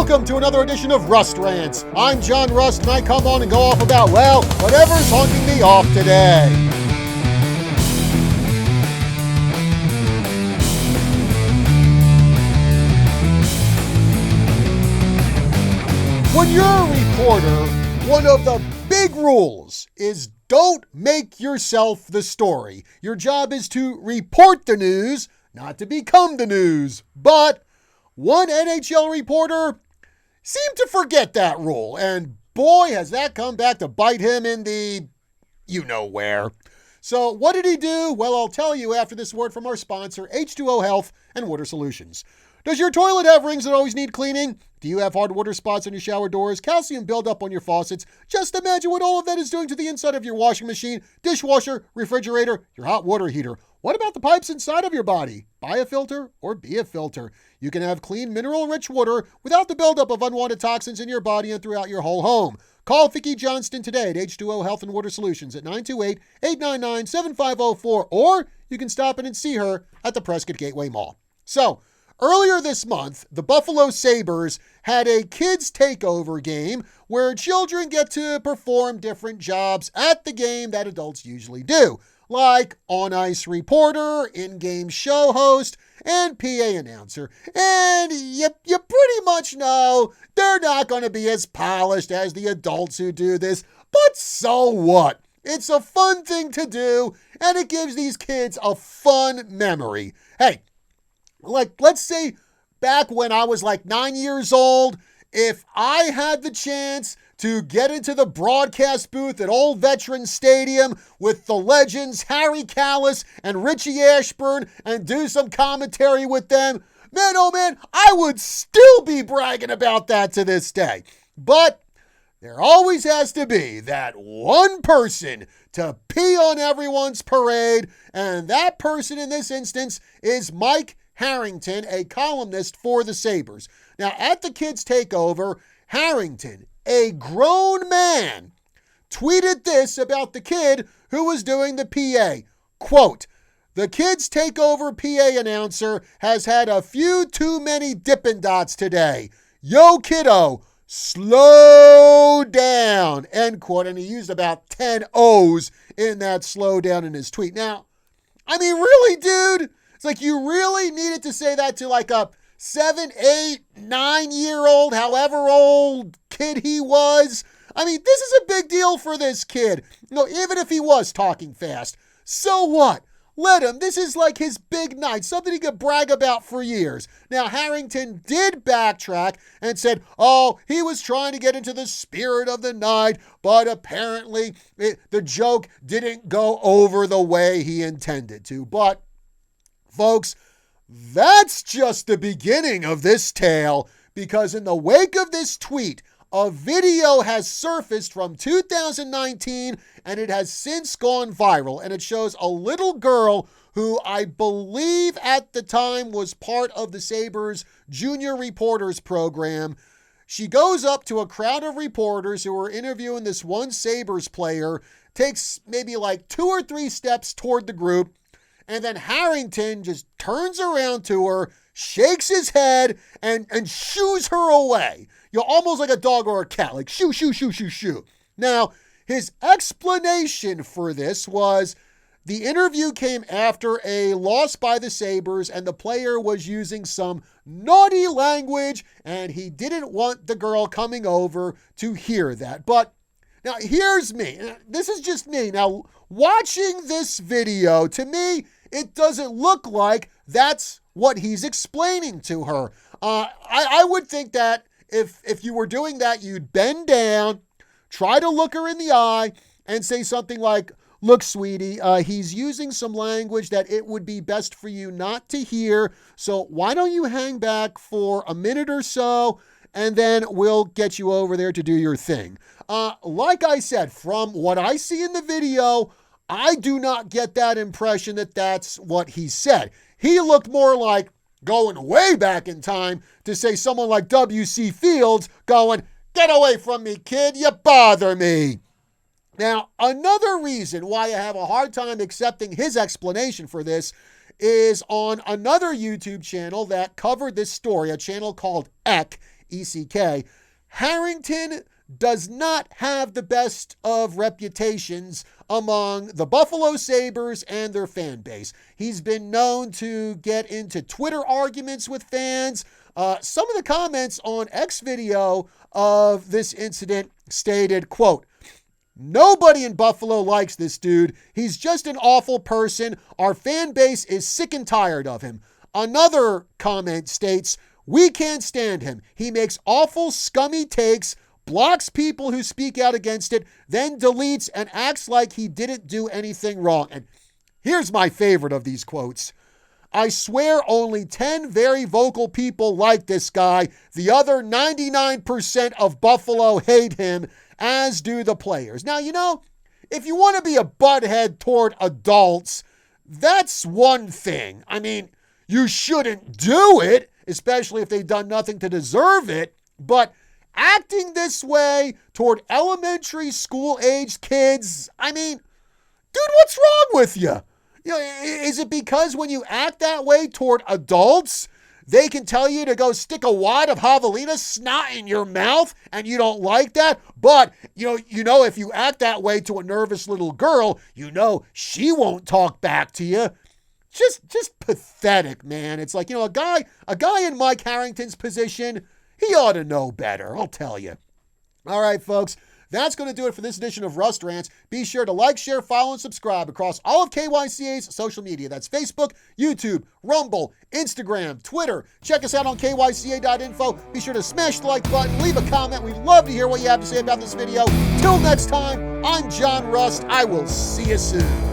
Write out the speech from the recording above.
Welcome to another edition of Rust Rants. I'm John Rust, and I come on and go off about, well, whatever's honking me off today. When you're a reporter, one of the big rules is don't make yourself the story. Your job is to report the news, not to become the news. But one NHL reporter seemed to forget that rule, and boy, has that come back to bite him in the you-know-where. So what did he do? Well, I'll tell you after this word from our sponsor, H2O Health and Water Solutions. Does your toilet have rings that always need cleaning? Do you have hard water spots on your shower doors? Calcium buildup on your faucets? Just imagine what all of that is doing to the inside of your washing machine, dishwasher, refrigerator, your hot water heater. What about the pipes inside of your body? Buy a filter or be a filter. You can have clean, mineral-rich water without the buildup of unwanted toxins in your body and throughout your whole home. Call Vicki Johnston today at H2O Health and Water Solutions at 928-899-7504, or you can stop in and see her at the Prescott Gateway Mall. So, earlier this month, the Buffalo Sabres had a kids' takeover game where children get to perform different jobs at the game that adults usually do, like on-ice reporter, in-game show host, and PA announcer. And you pretty much know they're not going to be as polished as the adults who do this, but so what? It's a fun thing to do, and it gives these kids a fun memory. Hey, let's say back when I was like 9 years old, if I had the chance to get into the broadcast booth at Old Veterans Stadium with the legends Harry Callis and Richie Ashburn and do some commentary with them, man, oh man, I would still be bragging about that to this day. But there always has to be that one person to pee on everyone's parade, and that person in this instance is Mike Harrington, a columnist for the Sabres. Now, at the Kids Takeover, Harrington, a grown man, tweeted this about the kid who was doing the PA. Quote, "The Kids Takeover PA announcer has had a few too many Dippin' Dots today. Yo, kiddo, slow down," end quote. And he used about 10 O's in that slow down in his tweet. Now, I mean, really, dude? It's like you really needed to say that to like a 7, 8, 9-year-old, however old kid he was. I mean, this is a big deal for this kid. Even if he was talking fast. So what? Let him. This is like his big night, something he could brag about for years. Now, Harrington did backtrack and said, he was trying to get into the spirit of the night, but apparently the joke didn't go over the way he intended to. But folks, that's just the beginning of this tale, because in the wake of this tweet, a video has surfaced from 2019, and it has since gone viral, and it shows a little girl who I believe at the time was part of the Sabres Junior Reporters program. She goes up to a crowd of reporters who are interviewing this one Sabres player, takes maybe like 2 or 3 steps toward the group, and then Harrington just turns around to her, shakes his head, and shoos her away. Almost like a dog or a cat, like shoo, shoo, shoo, shoo, shoo. Now, his explanation for this was the interview came after a loss by the Sabres, and the player was using some naughty language, and he didn't want the girl coming over to hear that. But now, here's me. This is just me. Now, watching this video, to me, it doesn't look like that's what he's explaining to her. I would think that if you were doing that, you'd bend down, try to look her in the eye, and say something like, "Look, sweetie, he's using some language that it would be best for you not to hear, so why don't you hang back for a minute or so, and then we'll get you over there to do your thing." Like I said, from what I see in the video, I do not get that impression that that's what he said. He looked more like going way back in time to say someone like W.C. Fields going, "Get away from me, kid, you bother me." Now, another reason why I have a hard time accepting his explanation for this is on another YouTube channel that covered this story, a channel called KYCA, Harrington does not have the best of reputations among the Buffalo Sabres and their fan base. He's been known to get into Twitter arguments with fans. Some of the comments on X video of this incident stated, quote, "Nobody in Buffalo likes this dude. He's just an awful person. Our fan base is sick and tired of him." Another comment states, "We can't stand him. He makes awful, scummy takes, blocks people who speak out against it, then deletes and acts like he didn't do anything wrong." And here's my favorite of these quotes. "I swear only 10 very vocal people like this guy. The other 99% of Buffalo hate him, as do the players." Now, if you want to be a butthead toward adults, that's one thing. I mean, you shouldn't do it, especially if they've done nothing to deserve it. But acting this way toward elementary school-aged kids, I mean, dude, what's wrong with you? Is it because when you act that way toward adults, they can tell you to go stick a wad of javelina snot in your mouth and you don't like that? But, if you act that way to a nervous little girl, she won't talk back to you. Just pathetic, man. It's like, a guy in Mike Harrington's position, he ought to know better, I'll tell you. All right, folks. That's going to do it for this edition of Rust Rants. Be sure to like, share, follow, and subscribe across all of KYCA's social media. That's Facebook, YouTube, Rumble, Instagram, Twitter. Check us out on KYCA.info. Be sure to smash the like button, leave a comment. We'd love to hear what you have to say about this video. Till next time, I'm John Rust. I will see you soon.